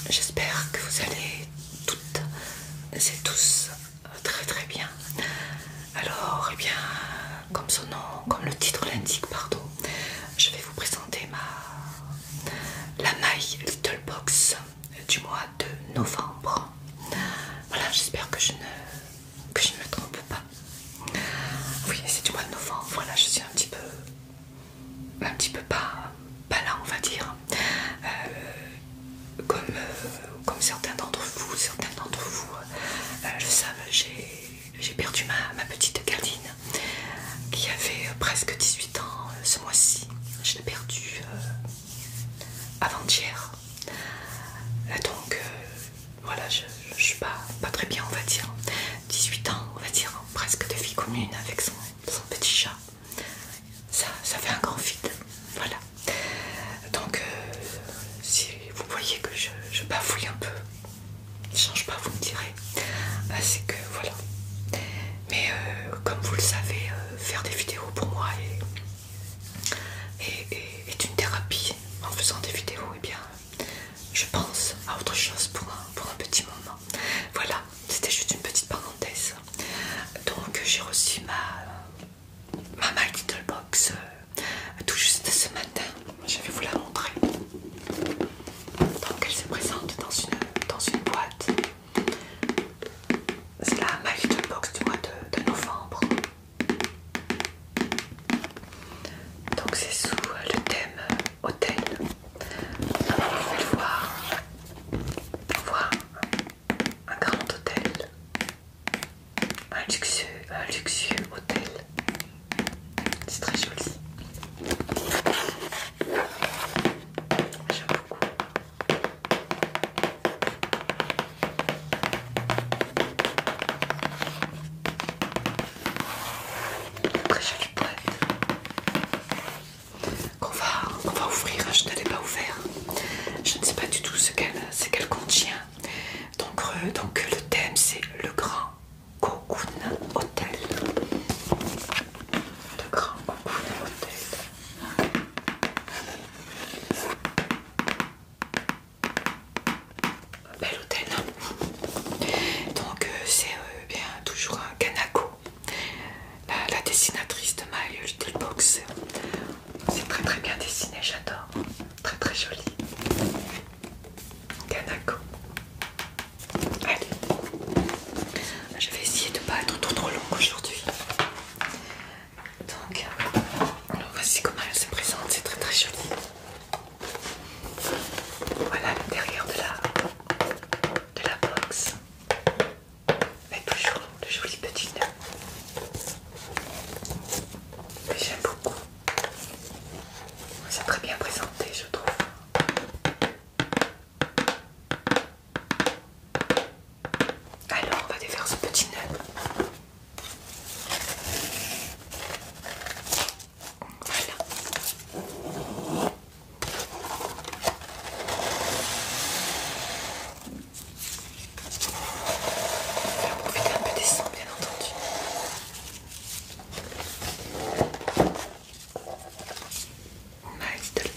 J'espère que vous allez toutes et tous très très bien. Alors, eh bien, comme son nom, comme le titre l'indique, pardon, je vais vous présenter la My Little Box du mois de novembre. Voilà, j'espère que je ne me trompe pas. Oui, c'est du mois de novembre. Voilà, je suis un petit peu pas là, on va dire. Comme certains d'entre vous le savent, j'ai perdu ma petite Carline qui avait presque 18 ans ce mois-ci. Je l'ai perdue avant-hier. Donc voilà, je suis pas très bien, on va dire. 18 ans, on va dire, presque de vie commune avec son petit chat. Ça fait un grand vide. Voilà. Donc si vous voyez que je bafouille un peu, ne change pas, vous me direz. C'est que voilà. Mais comme vous le savez, faire des vidéos pour moi est une thérapie. En faisant des vidéos, eh bien, je pense à autre chose pour un petit moment. Voilà, c'était juste une petite parenthèse. Donc j'ai reçu ma My Little Box tout juste ce matin. Je vais vous la montrer. Donc elle se présente dans une boîte. C'est la My Little Box du mois de novembre. Donc c'est sous le thème hôtel. Vous pouvez le voir un grand hôtel, un luxueux hôtel. C'est très joli. J'aime beaucoup. Très jolie boîte qu'on va ouvrir. Je ne l'ai pas ouvert. Je ne sais pas du tout ce qu'elle contient. Donc le thème c'est le grand Cocoon Hotel. Le grand Cocoon Hotel. Bel hôtel. Donc c'est bien toujours un Kanako, la dessinatrice de My Little Box. C'est très très bien dessiné, j'adore. Très très joli. Kanako. Allez, je vais essayer de ne pas être trop longue aujourd'hui. Donc, alors voici comment elle se présente, c'est très très joli. Voilà l'intérieur de la box. Avec toujours le joli petit nœud que j'aime beaucoup. C'est très bien présenté, je trouve. Alors, on va défaire ce petit nœud. Voilà. On va profiter un peu des sons, bien entendu. My Little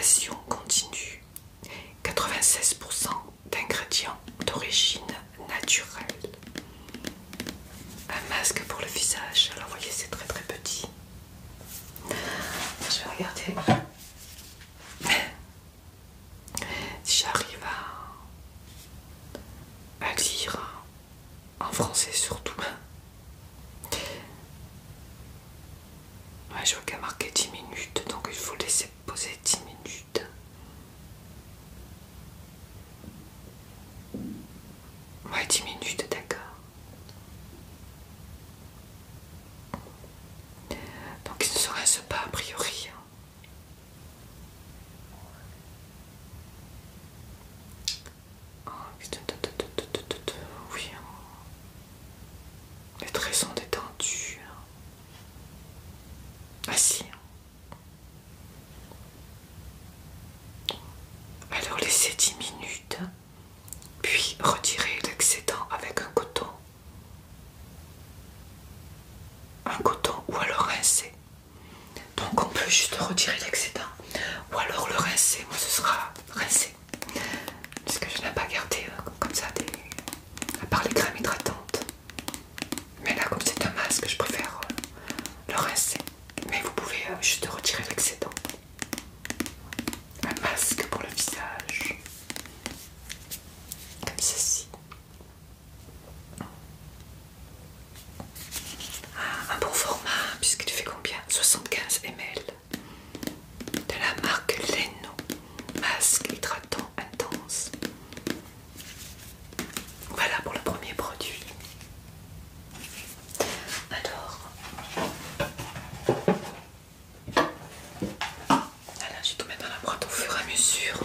Hydratation continue. 96% d'ingrédients d'origine naturelle. Un masque pour le visage. Alors, vous voyez, c'est très très petit. Je vais regarder si j'arrive à lire en français surtout. Ouais, je vois qu'il y a marqué 10 minutes, donc il faut laisser poser 10 minutes. Ouais, 10 minutes, d'accord. Donc il ne se rince pas a priori. Oui. Les traits sont détendus. Ah si. Alors laissez 10 minutes, puis retirez l'excédent avec un coton. Un coton ou alors rincer. Donc on peut juste retirer l'excédent ou alors le rincer. Moi ce sera rincé. Parce que je n'ai pas gardé comme ça à part les crèmes hydratantes. Mais là comme c'est un masque je préfère le rincer. Mais vous pouvez juste retirer l'excédent. Un masque pour le visage. Comme ceci. Un bon format puisqu'il fait combien? 75 ml. De la marque Leno. Masque hydratant intense. Voilà pour le premier produit. Alors, voilà, je vais tout mettre dans la boîte au fur et à mesure.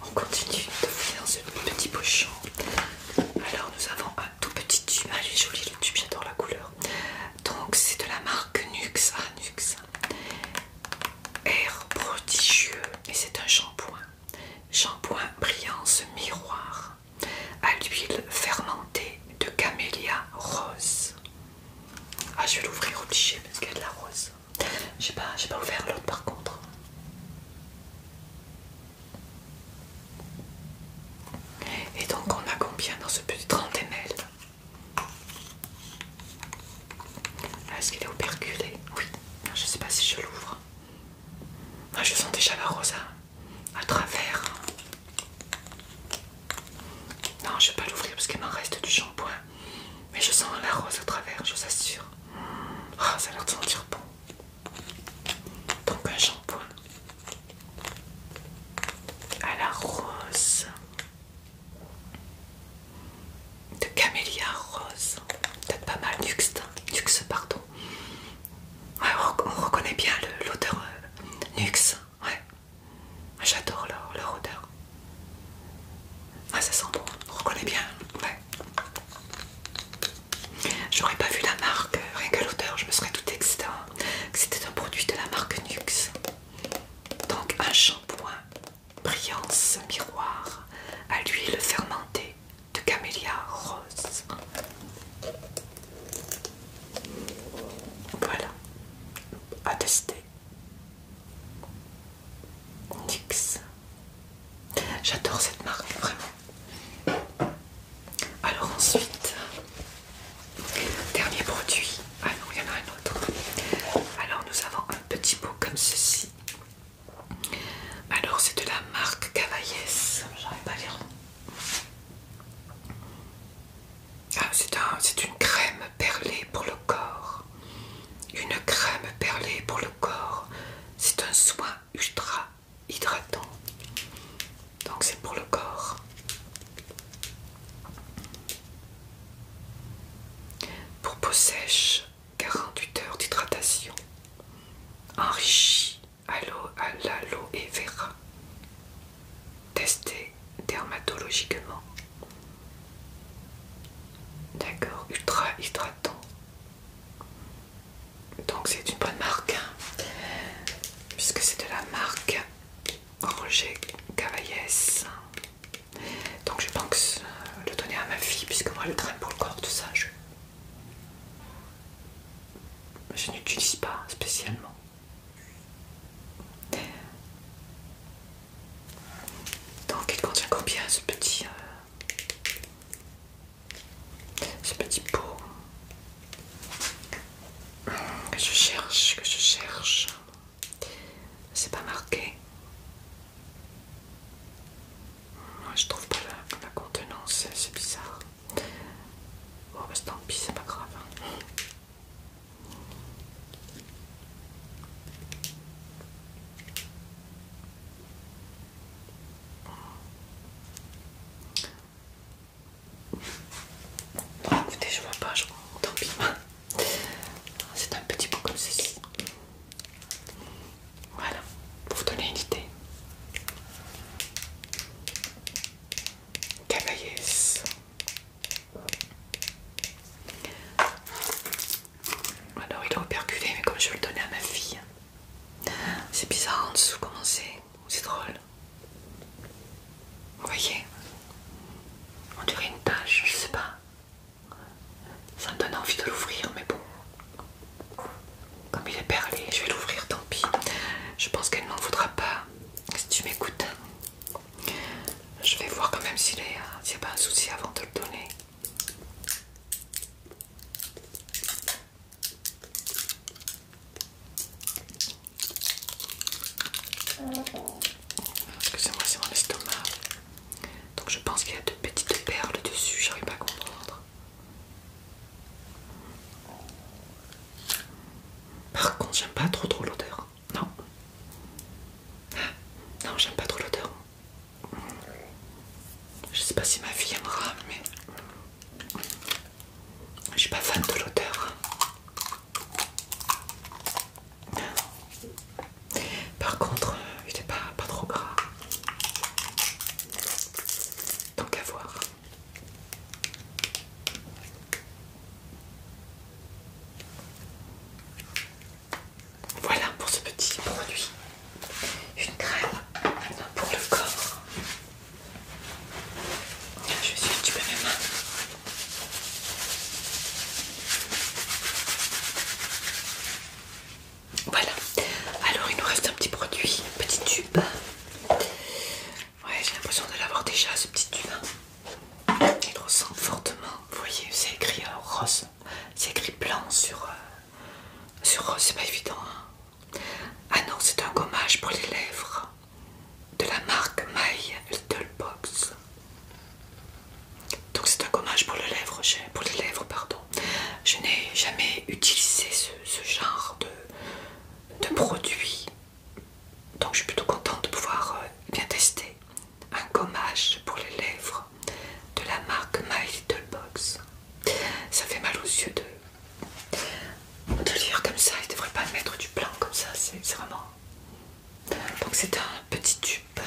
On continue de fouiller dans ce petit pochon. Alors nous avons un tout petit tube. Ah, il est joli le tube, j'adore la couleur. Donc c'est de la marque Nuxe. Ah, Nuxe. Air prodigieux. Et c'est un shampoing. Shampoing brillance miroir. À l'huile fermentée de camélia rose. Ah, je vais l'ouvrir obligé parce qu'il y a de la rose. J'ai pas ouvert l'autre par contre. Et donc on a combien dans ce petit 30 ml? Est-ce qu'il est operculé? Oui. Je sais pas si je l'ouvre. Ah, je sens déjà la rose à travers. Non, je vais pas l'ouvrir parce qu'il m'en reste du shampoing. Mais je sens la rose à travers, je vous assure. Oh, ça a l'air de sentir bon. Donc un shampoing à la rose. De camélia rose. Peut-être pas mal, Nuxe, pardon. Ouais, on reconnaît bien l'odeur Nuxe. Ouais. J'adore leur odeur. Ah, ça sent bon. On reconnaît bien. Ouais. J'aurais pas vu la marque, rien qu'à l'odeur, je me serais douté que c'était un produit de la marque Nuxe. Donc un shampoing brillance miroir à l'huile fermentée de camélia rose. Voilà, à tester. Nuxe. J'adore cette marque, vraiment. Alors ensuite, dernier produit. Ah non, il y en a un autre. Alors nous avons un petit pot comme ceci. Alors c'est de la marque Cavaillès. J'arrive pas à lire. Ah, c'est une crème perlée pour le corps. Une crème perlée pour le corps. C'est un soin ultra hydratant. Donc c'est pour le corps. Pour peau sèche, 48 heures d'hydratation. Enrichi à l'aloe vera. Testé dermatologiquement. D'accord, ultra hydratant. Donc c'est une bonne marque, hein, puisque c'est de la marque Roger Cavaillès. Donc je pense le donner à ma fille, puisque moi le traîne pour le corps, tout ça, je n'utilise pas spécialement. excusez-moi, c'est mon estomac. Donc je pense qu'il y a de petites perles dessus, j'arrive pas à comprendre. Par contre, j'aime pas trop l'odeur. Non. Non, j'aime pas trop l'odeur. Je sais pas si ma fille aimera, mais je suis pas fan de l'odeur. Par contre, il n'est pas trop gras. Donc à voir. Voilà pour ce petit produit. Une crème pour le corps. Je vais essayer de tuer mes mains. Voilà. Alors il nous reste un petit produit, un petit tube. Ouais, j'ai l'impression de l'avoir déjà, ce petit tube. Il ressemble fortement. Vous voyez, c'est écrit rose. C'est écrit blanc sur rose, c'est pas évident. Hein. Ah non, c'est un gommage pour les lèvres de la marque My Little Box. Donc c'est un gommage pour les lèvres, pardon. Je n'ai jamais utilisé ce genre de produit. Donc je suis plutôt contente de pouvoir bien tester un gommage pour les lèvres de la marque My Little Box. Ça fait mal aux yeux de lire comme ça. Il ne devrait pas mettre du blanc comme ça, c'est vraiment... Donc c'est un petit tube.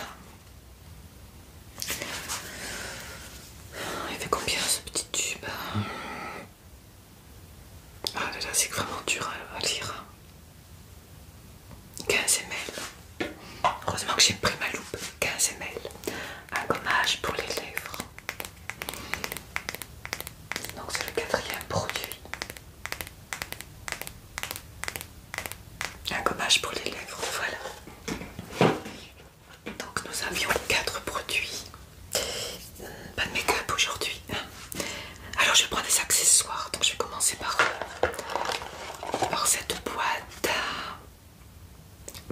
Il fait combien ce petit tube? Ah là là, c'est vraiment dur à lire. 15 ml. Heureusement que j'ai pris ma loupe. 15 ml. Un gommage pour les lèvres. Donc c'est le quatrième produit. Un gommage pour les lèvres, voilà. Donc nous avions 4 produits. Pas de make-up aujourd'hui. Alors je vais prendre des accessoires. Donc je vais commencer par cette boîte à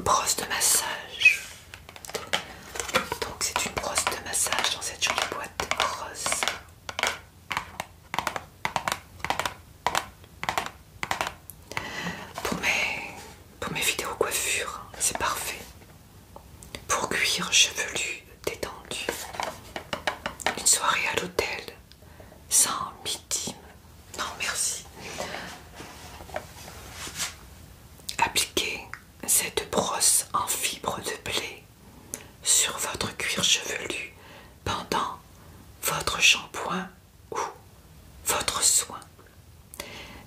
brosse de massage. Donc c'est une brosse de massage dans cette jolie boîte rose. Pour mes vidéos coiffure, c'est parfait. Pour cuir chevelu détendu. Une soirée à l'hôtel sans mi-team. Non merci. Appliquez cette brosse en fibre de blé sur votre cuir chevelu pendant votre shampoing ou votre soin.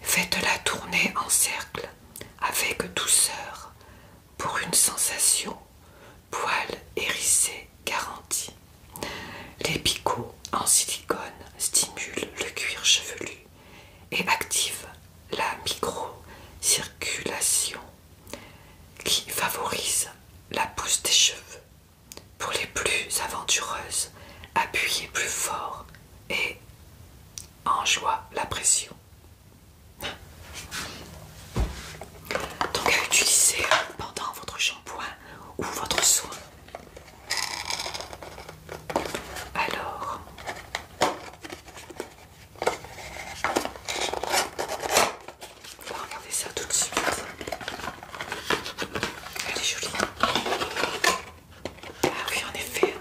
Faites-la tourner en cercle avec douceur pour une sensation poil hérissé garantie. Les picots en silicone stimulent le cuir chevelu et activent la micro-circulation qui favorise la pousse des cheveux. Pour les plus aventureuses, appuyez plus fort et enjoie la pression. Donc à utiliser pendant votre shampoing ou votre soin. Alors, on va regarder ça tout de suite. Elle est jolie. Ah oui, en effet.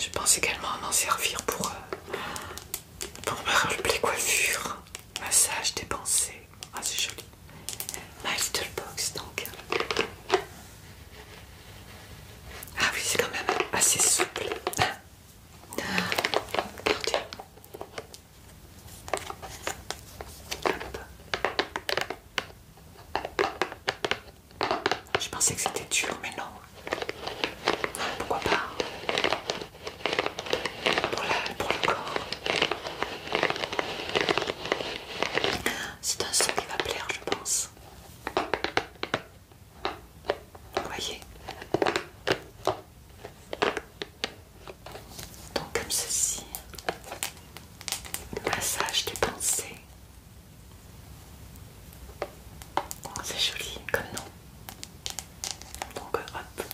Je pense également à m'en servir pour les coiffures, massage, dépenser. Ah, c'est joli. My Little Box, donc. Ah oui, c'est quand même assez souple. Regardez. Hop. Je pensais que c'était dur, mais non. Pourquoi pas? Pour le corps. C'est un son qui va plaire, je pense. Vous voyez? Donc comme ceci. Massage des pensées. C'est joli comme nom. Donc hop.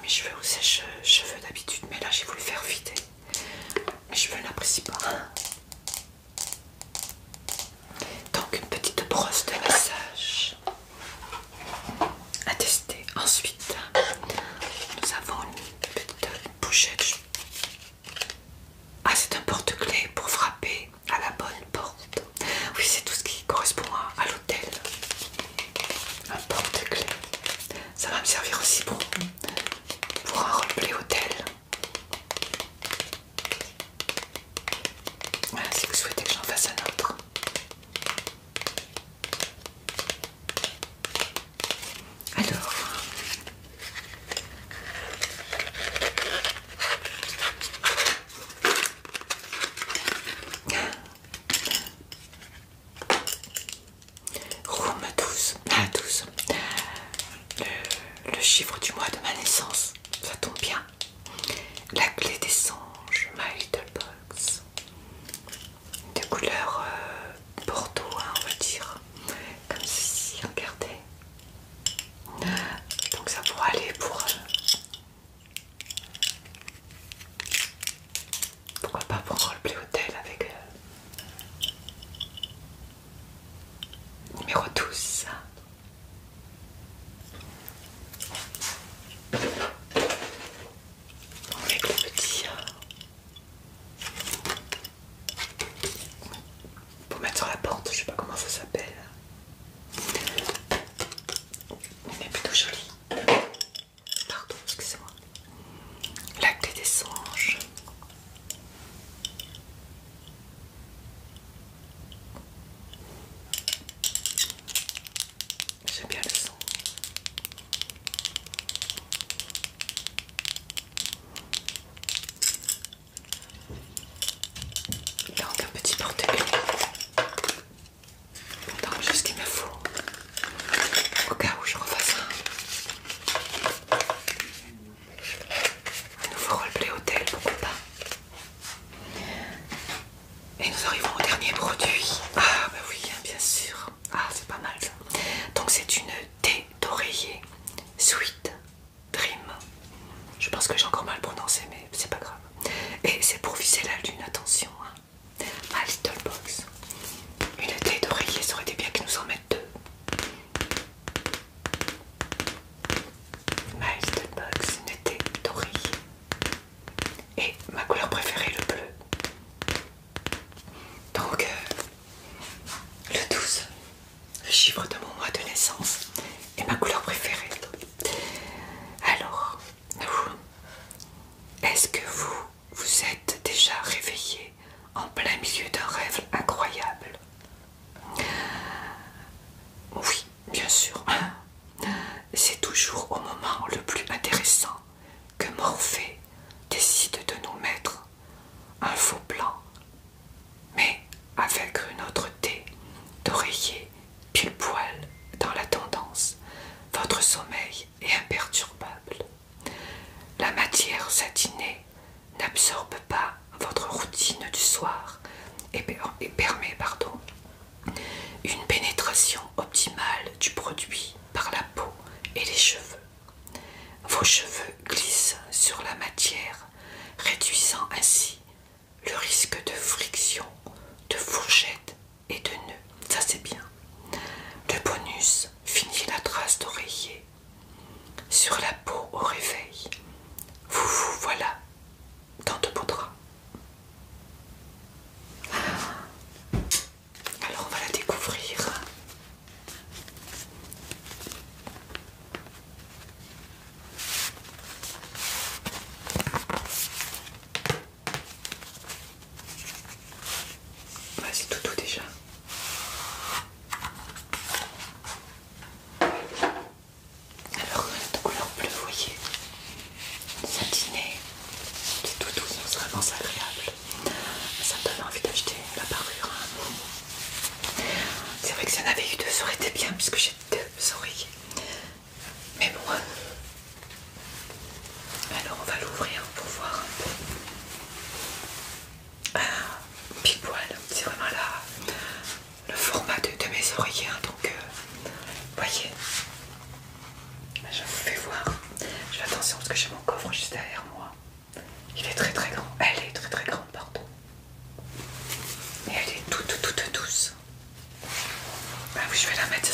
mes cheveux au sèche-cheveux d'habitude, mais là j'ai voulu faire vite. Mes cheveux n'apprécient pas. Donc une petite brosse de massage à tester. Ensuite, nous avons une petite pochette. Ah, c'est un porte-clés pour frapper à la bonne porte. Oui, c'est tout ce qui correspond à l'hôtel. Un porte-clés. Ça va me servir aussi pour un roleplay hôtel. Voilà, si vous souhaitez que j'en fasse un autre. Alors, Room 12. Ah, 12. Le chiffre du mois de ma naissance, ça tombe bien. La clé des songes, My Little Box. De couleur bordeaux, hein, on va dire. Comme ceci, regardez. Donc ça pourra aller pour... pourquoi pas pour un roleplay hôtel avec... numéro 12. Avec le petit... pour mettre sur la porte, je sais pas comment ça s'appelle. Elle est plutôt jolie. Pardon, excusez-moi. La clé des songes. J'aime bien le son. Donc un petit porte-clés. Donc juste ce qu'il me faut. Au cas où je refasse un nouveau roleplay hôtel, pourquoi pas. Et nous arrivons au dernier produit. Ah bah oui, bien sûr. Ah, c'est pas mal ça. Donc c'est une thé d'oreiller Sweet Dream. Je pense que j'ai encore mal prononcé, mais c'est pas grave. Et c'est pour viser la lune, attention. Hein. My Little Box. Une thé d'oreiller, ça aurait été bien qu'ils nous en mettent deux. My Little Box, une thé d'oreiller. Et ma couleur préférée, le bleu. Donc, le 12, le chiffre de mon mois de naissance, et ma couleur préférée. Alors, est-ce que vous êtes déjà réveillé en plein milieu d'un rêve incroyable? Oui, bien sûr. C'est toujours au moment le plus intéressant que Morphée décide de nous mettre un faux plan, mais avec une autre thé d'oreiller pile poil dans la tendance. Votre sommeil est imperturbable. La matière satinée n'absorbe pas votre routine du soir et permet une pénétration optimale du produit par la peau et les cheveux. Vos cheveux glissent sur la matière, réduisant ainsi le risque de friction, de fourchette et de nœuds. Ça c'est bien. Le bonus finit la trace d'oreiller.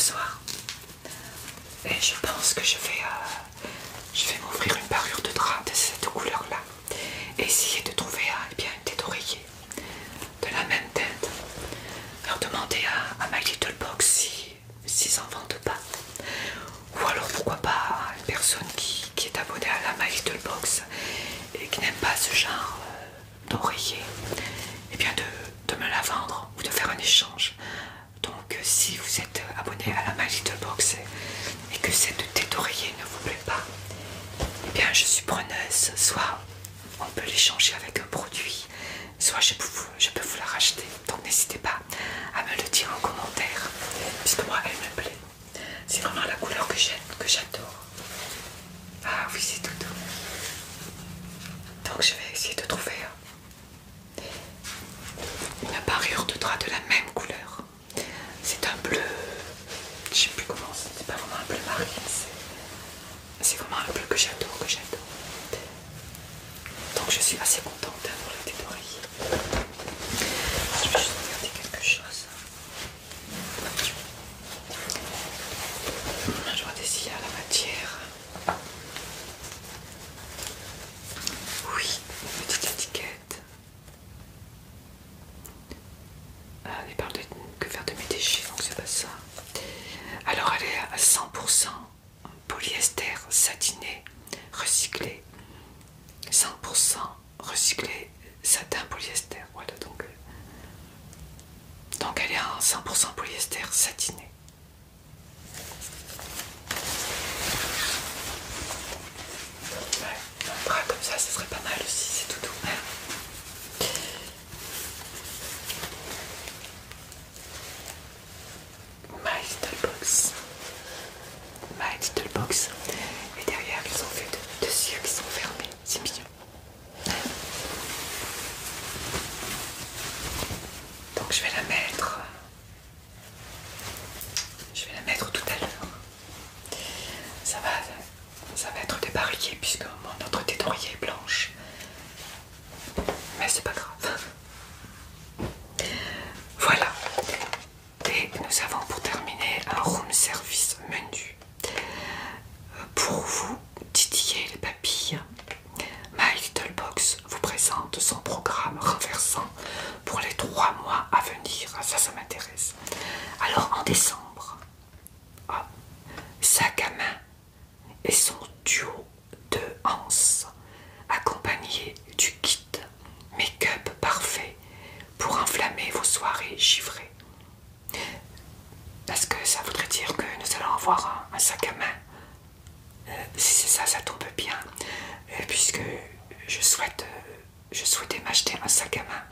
soir. Et je pense que je vais m'offrir une parure de drap de cette couleur-là. Et essayer de trouver eh bien, une tête d'oreiller de la même teinte. Alors demander à My Little Box s'ils en vendent pas. Ou alors pourquoi pas à une personne qui est abonnée à la My Little Box et qui n'aime pas ce genre d'oreiller, et bien de me la vendre ou de faire un échange. Donc si vous êtes abonné à la My Little Box et que cette tête d'oreiller ne vous plaît pas, et bien je suis preneuse. Soit on peut l'échanger avec un produit, soit je peux vous la racheter. Donc n'hésitez pas à me le dire en commentaire, puisque moi elle me plaît. C'est vraiment la couleur que j'adore. Ah oui, c'est tout doux. Donc je vais essayer de trouver une parure de drap de la même couleur. C'est un bleu, je sais plus comment, c'est pas vraiment un bleu marine, c'est vraiment un bleu que j'adore, Donc je suis assez contente pour la tête d'oreiller. Je vais juste regarder quelque chose. Je vois s'il y a la matière. Oui, une petite étiquette. Elle parle de que faire de mes déchets, donc c'est pas ça. Alors elle est à 100% polyester satiné recyclé. 100% recyclé satin polyester. Voilà, donc elle est en 100% polyester satiné. Ouais, un bras comme ça, ce serait pas mal aussi, c'est tout doux. My Little Box. My Little Box. Et derrière, ils ont fait deux yeux qui sont fermés. C'est mignon. Donc je vais la mettre. Je vais la mettre tout à l'heure. Ça va être débarriqué puisque notre tête d'oreiller est blanche. Mais c'est pas grave. Voilà. Et nous avons pour terminer un room service menu. Pour vous titiller les papilles, My Little Box vous présente son programme renversant pour les 3 mois à venir. Ça m'intéresse. Alors en décembre, sac à main et son duo de anses accompagné du kit make-up parfait pour enflammer vos soirées givrées. Est-ce que ça voudrait dire que nous allons avoir un sac à main? Si c'est ça, ça tombe bien, puisque je souhaitais m'acheter un sac à main,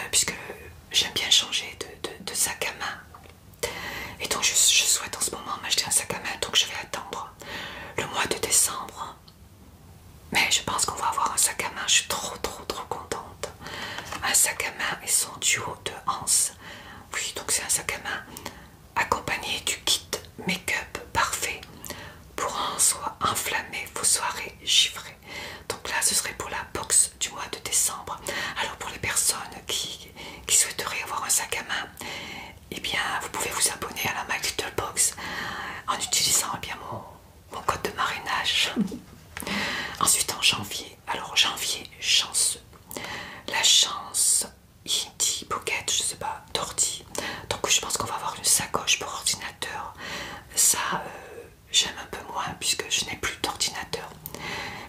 puisque j'aime bien changer de sac à main. Et donc je souhaite en ce moment m'acheter un sac à main, donc je vais attendre le mois de décembre. Mais je pense qu'on va avoir un sac à main, je suis trop contente. Un sac à main et son duo de anses. Oui, donc c'est un sac à main accompagné du kit make-up parfait pour enflammer vos soirées givrées. Donc là, ce serait pour la box du mois de décembre. Alors pour les personnes qui souhaiteraient avoir un sac à main, eh bien, vous pouvez vous abonner à la My Little Box en utilisant eh bien, mon code de marrainage. Ensuite en janvier, alors janvier chanceux, la chance Indie Pocket, je sais pas, d'ordi. Donc je pense qu'on va avoir une sacoche pour ordinateur. Ça, j'aime un peu moins puisque je n'ai plus d'ordinateur.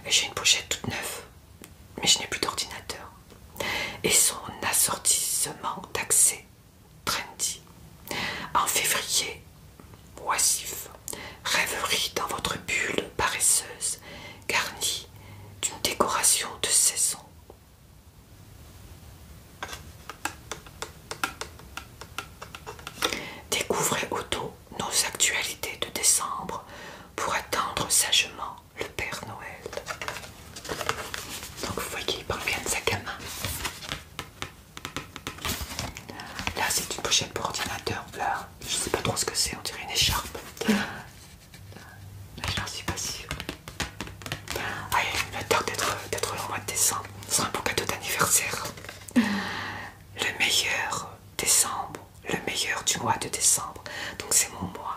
J'ai une pochette toute neuve, mais je n'ai plus d'ordinateur. Et son assortissement d'accès trendy. En février, oisif, rêverie dans votre bulle paresseuse, garnie d'une décoration de saison. Découvrez auto nos actualités de décembre pour attendre sagement le Père Noël. Donc vous voyez, il parle bien de sac à main. Là c'est une pochette pour ordinateur. Là, je sais pas trop ce que c'est, on dirait une écharpe. Là, j'en suis pas sûre. Ah, il a tort d'être le mois de décembre. C'est un beau cadeau d'anniversaire. Le meilleur décembre, le meilleur du mois de décembre. décembre, donc c'est mon mois.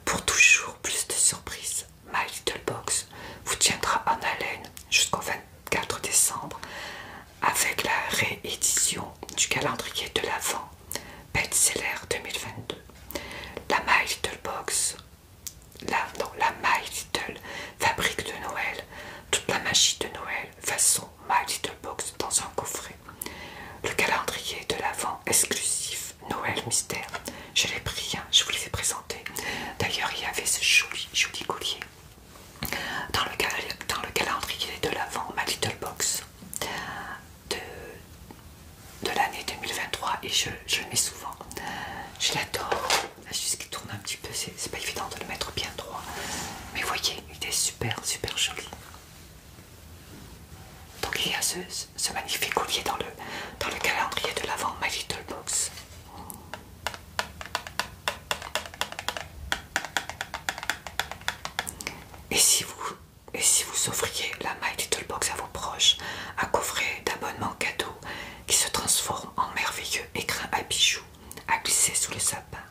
Pour toujours plus de surprises, My Little Box vous tiendra en haleine jusqu'au 24 décembre avec la réédition du calendrier de l'Avent Best-Seller 2022. La My Little Box, la My Little fabrique de Noël, toute la magie de Noël façon My Little Box dans un coffret. Le calendrier de l'Avent exclusif Noël Mystère, je l'ai pris, hein, je vous les ai présentés. D'ailleurs, il y avait ce joli collier dans le calendrier de l'Avent My Little Box de l'année 2023 et je le mets souvent. Je l'adore. Juste qu'il tourne un petit peu, c'est pas évident de le mettre bien droit. Mais voyez, il est super joli. Donc il y a ce magnifique collier dans le calendrier de l'Avent My Little Box. Et si vous offriez la My Little Box à vos proches, un coffret d'abonnement cadeau qui se transforme en merveilleux écrin à bijoux à glisser sous le sapin,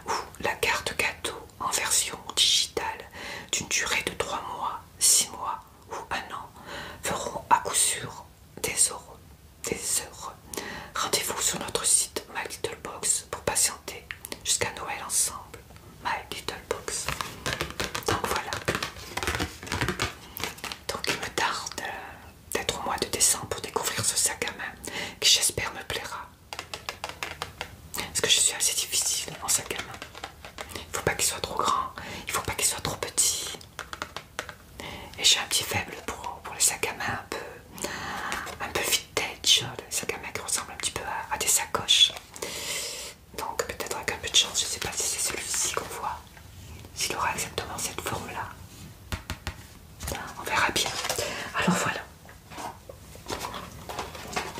ou la carte cadeau en version digitale d'une durée de 3 mois, 6 mois ou 1 an, feront à coup sûr des heures. Rendez-vous sur notre site My Little Box pour patienter jusqu'à Noël ensemble. My Little Box. Donc voilà. Donc il me tarde d'être au mois de décembre pour découvrir ce sac à main qui j'espère me plaira. Parce que je suis assez difficile en sac à main. Il ne faut pas qu'il soit trop grand, il ne faut pas qu'il soit trop petit. Et j'ai un petit faible pour les sacs à main un peu vintage, les sacs à main qui ressemblent un petit peu à des sacoches. Donc peut-être avec un peu de chance, je ne sais pas si c'est celui-ci qu'on voit, s'il aura exactement cette forme-là. On verra bien. Alors voilà.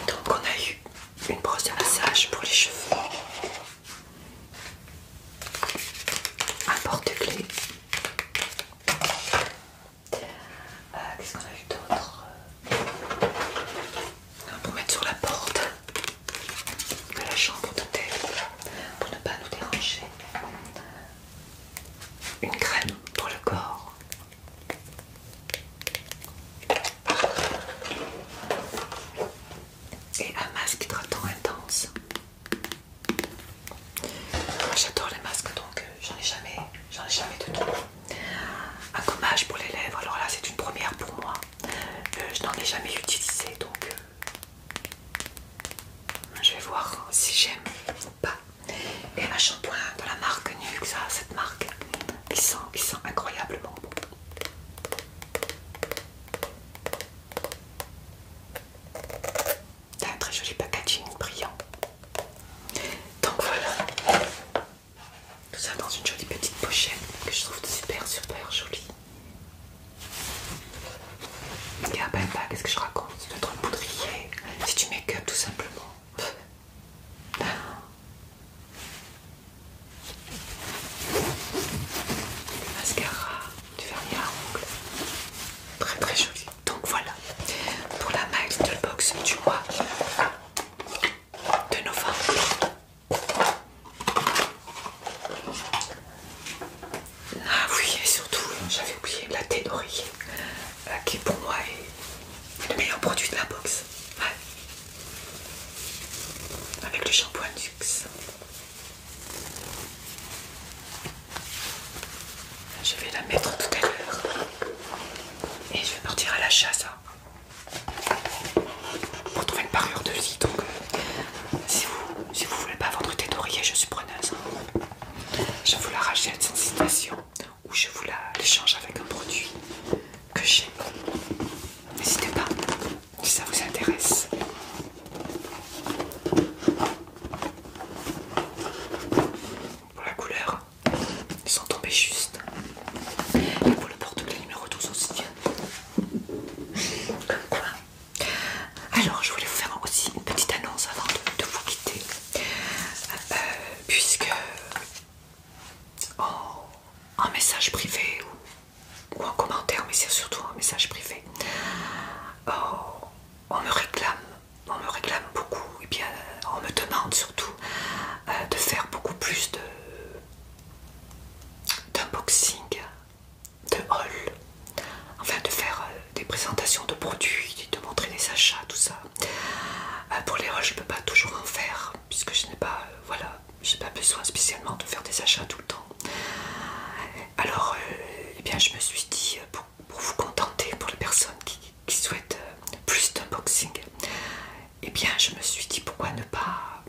Donc on a eu une brosse de massage pour les cheveux, un porte-clés. Qu'est-ce qu'on a eu d'autre? Pour mettre sur la porte de la chambre d'hôtel pour ne pas nous déranger. Une crème pour le corps. Et un masque hydratant intense. Moi j'adore les masques, donc j'en ai jamais de tout. Un gommage pour les lèvres, alors là c'est une première pour moi. Je n'en ai jamais utilisé, donc je vais voir si j'aime ou pas. Et un shampoing de la marque Nuxe, cette marque qui sent incroyablement bon. C'est un très joli packaging brillant. Donc voilà. Tout ça dans une jolie petite pochette que je trouve super jolie. Et ah ben qu'est-ce que je raconte? C'est peut-être un poudrier, c'est du make-up tout simplement. Du mascara, du vernis à ongles. Très joli. Donc voilà, pour la My Little Box du mois de novembre. Ah oui, et surtout, j'avais oublié la thé d'oreiller, qui pour moi est le meilleur produit de la box. Ouais. Avec le shampoing Nuxe. Je vais la mettre tout à l'heure. Et je vais partir à la chasse pour trouver une parure de lit. Donc, si vous voulez pas votre thé d'oreiller, je suis preneuse. Je vous la rachète sans hésitation ou je vous l'échange avec un produit que j'ai. N'hésitez pas si ça vous intéresse. Pour la couleur, ils sont tombés juste. Et pour le porte-clés numéro 12 aussi. Comme quoi. Alors, je voulais vous faire aussi une petite annonce avant de vous quitter. Puisque en message privé ou en commentaire, mais c'est surtout en message privé, on me réclame beaucoup, et bien on me demande surtout de faire beaucoup plus d'achat tout le temps. Alors, eh bien, je me suis dit, pour vous contenter, pour les personnes qui souhaitent plus d'unboxing, eh bien, je me suis dit, pourquoi ne pas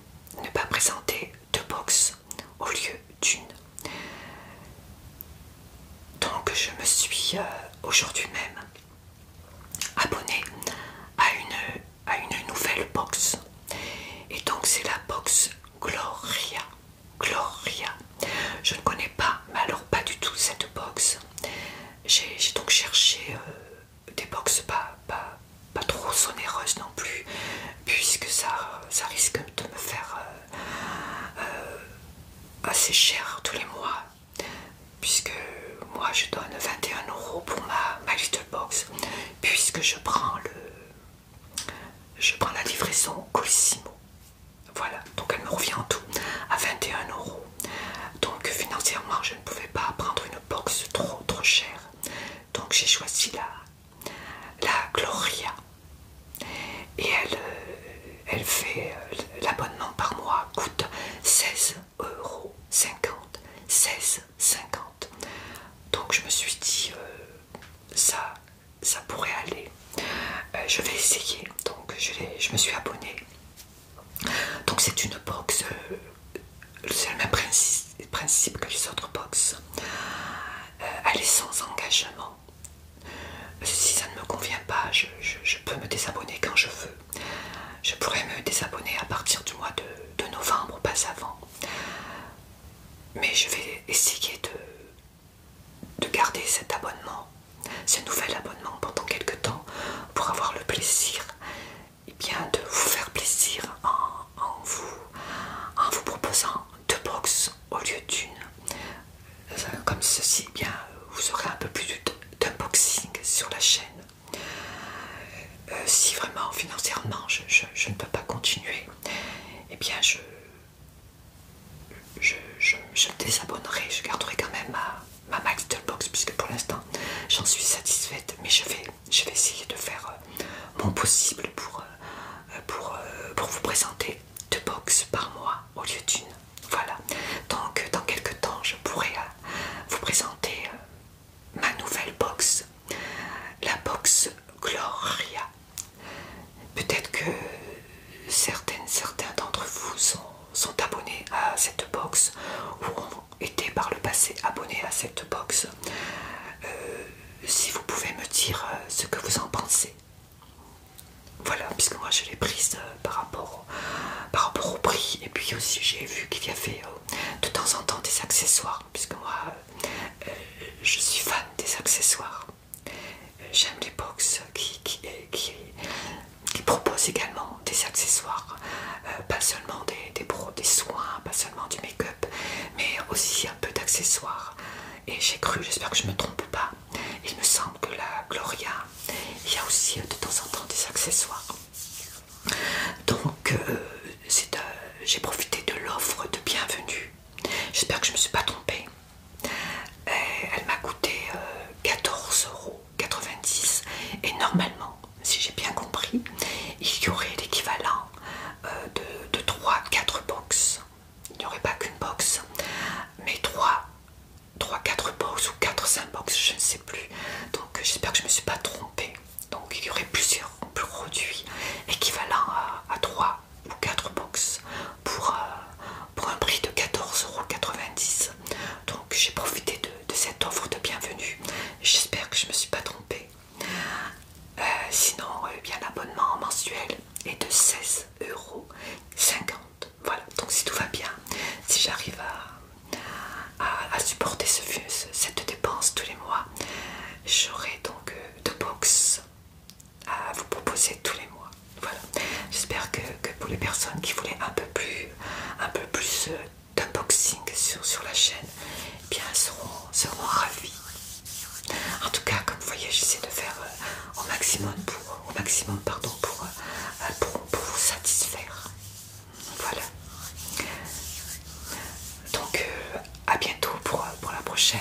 présenter 2 box au lieu d'une. Donc, je me suis aujourd'hui même abonné à une nouvelle box. Et donc, c'est la box Gloria. Gloria. Je ne connais pas, mais alors pas du tout cette box. J'ai donc cherché des box pas trop onéreuses non plus, puisque ça risque de me faire assez cher tous les mois, puisque moi je donne 21 € pour ma little box, puisque je prends la livraison Colissimo. Voilà, donc elle me revient en tout à 21 €. Donc financièrement je ne pouvais pas prendre une box trop chère, donc j'ai choisi la Gloria, et elle fait l'abonnement par mois coûte 16,50 €, 16,50 €. Donc je me suis dit ça pourrait aller. Je vais essayer. Donc je me suis abonné. Donc c'est une box, c'est le même principe que les autres box. Elle est sans engagement. Si ça ne me convient pas, je peux me désabonner quand je veux. Je pourrais me désabonner à partir du mois de novembre, pas avant. Mais je vais essayer de garder cet abonnement, ce nouvel abonnement pendant quelques temps, pour avoir le plaisir, et bien, de vous faire plaisir en vous proposant 2 box au lieu d'une. Comme ceci, eh bien, vous aurez un peu plus d'unboxing sur la chaîne. Si vraiment financièrement je ne peux pas continuer, eh bien je me désabonnerai, je garderai quand même ma little box, puisque pour l'instant j'en suis satisfaite, mais je vais essayer de faire mon possible pour vous présenter 2 box par mois au lieu d'une. Voilà, donc dans quelques temps je pourrai vous présenter ma nouvelle box, la box Gloria. Peut-être que certains d'entre vous sont abonnés à cette box, ou ont été par le passé abonnés à cette box. Si vous pouvez me dire ce que vous en pensez. Voilà, puisque moi je l'ai prise par rapport au prix, et puis aussi j'ai vu qu'il y avait de temps en temps des accessoires, puisque moi je suis fan des accessoires. J'aime les box qui proposent également des accessoires, pas seulement des soins, pas seulement du make-up, mais aussi un peu d'accessoires. Et j'ai cru, j'espère que je ne me trompe pas, il me semble que la Gloria, il y a aussi de temps en temps des accessoires. Donc j'ai profité de l'offre de bienvenue. J'espère que je ne me suis pas trompée. Elle m'a coûté 14,90 €, et normalement, si j'ai bien compris, il y aurait l'équivalent de 3-4 box. Il n'y aurait pas qu'une box, mais 3-4 box ou 4-5 box, je ne sais plus. Donc j'espère que je ne me suis pas trompée. Donc il y aurait plusieurs produits équivalents à 3 ou 4 box pour un prix de 14,90 €. Donc j'ai profité de cette offre de bienvenue. J'espère que je ne me suis pas trompée. Sinon, eh bien, l'abonnement mensuel est de 16,50 €. Voilà, donc si tout va bien, si j'arrive à supporter cette dépense tous les mois, j'aurai donc 2 box à vous proposer tous les mois. Voilà, j'espère que pour les personnes qui voulaient un peu plus d'unboxing sur la chaîne, eh bien seront ravis. En tout cas, comme vous voyez, j'essaie de faire au maximum pour vous satisfaire. Voilà. Donc à bientôt pour la prochaine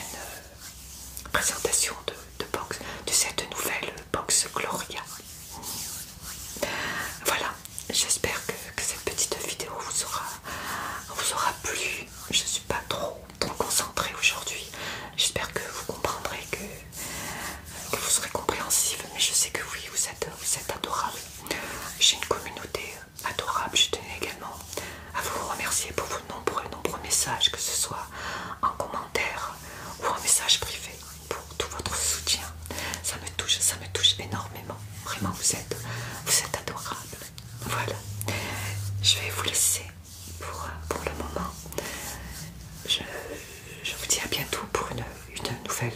Une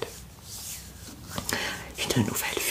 nouvelle